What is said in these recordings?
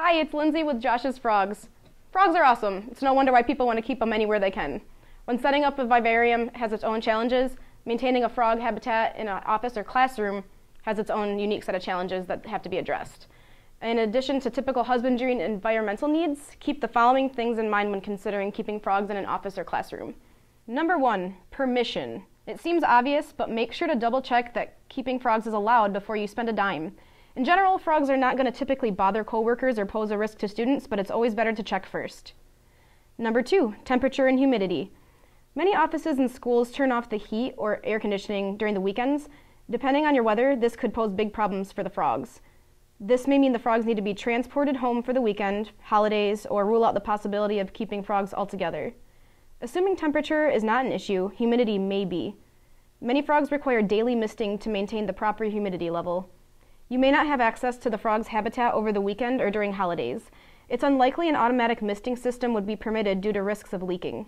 Hi, it's Lindsay with Josh's Frogs. Frogs are awesome. It's no wonder why people want to keep them anywhere they can. When setting up a vivarium has its own challenges, maintaining a frog habitat in an office or classroom has its own unique set of challenges that have to be addressed. In addition to typical husbandry and environmental needs, keep the following things in mind when considering keeping frogs in an office or classroom. Number 1, permission. It seems obvious, but make sure to double check that keeping frogs is allowed before you spend a dime. In general, frogs are not going to typically bother coworkers or pose a risk to students, but it's always better to check first. Number 2, temperature and humidity. Many offices and schools turn off the heat or air conditioning during the weekends. Depending on your weather, this could pose big problems for the frogs. This may mean the frogs need to be transported home for the weekend, holidays, or rule out the possibility of keeping frogs altogether. Assuming temperature is not an issue, humidity may be. Many frogs require daily misting to maintain the proper humidity level. You may not have access to the frog's habitat over the weekend or during holidays. It's unlikely an automatic misting system would be permitted due to risks of leaking.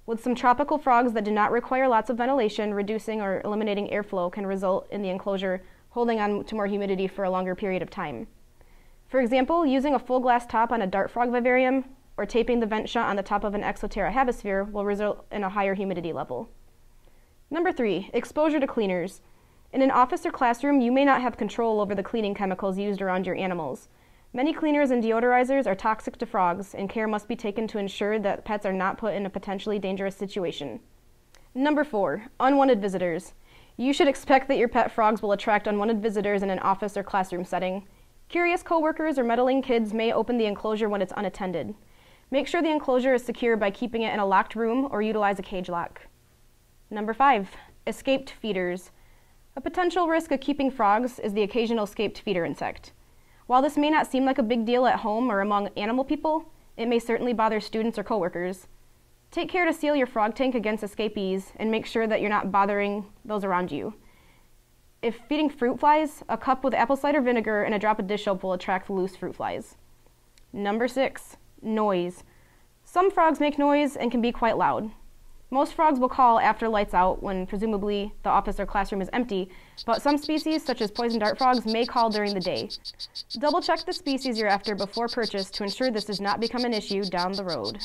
With some tropical frogs that do not require lots of ventilation, reducing or eliminating airflow can result in the enclosure holding on to more humidity for a longer period of time. For example, using a full glass top on a dart frog vivarium or taping the vent shut on the top of an Exoterra hemisphere will result in a higher humidity level. Number 3, exposure to cleaners. In an office or classroom, you may not have control over the cleaning chemicals used around your animals. Many cleaners and deodorizers are toxic to frogs, and care must be taken to ensure that pets are not put in a potentially dangerous situation. Number 4, unwanted visitors. You should expect that your pet frogs will attract unwanted visitors in an office or classroom setting. Curious coworkers or meddling kids may open the enclosure when it's unattended. Make sure the enclosure is secure by keeping it in a locked room or utilize a cage lock. Number 5, escaped feeders. A potential risk of keeping frogs is the occasional escaped feeder insect. While this may not seem like a big deal at home or among animal people, it may certainly bother students or coworkers. Take care to seal your frog tank against escapees and make sure that you're not bothering those around you. If feeding fruit flies, a cup with apple cider vinegar and a drop of dish soap will attract loose fruit flies. Number 6, noise. Some frogs make noise and can be quite loud. Most frogs will call after lights out when presumably the office or classroom is empty, but some species, such as poison dart frogs, may call during the day. Double check the species you're after before purchase to ensure this does not become an issue down the road.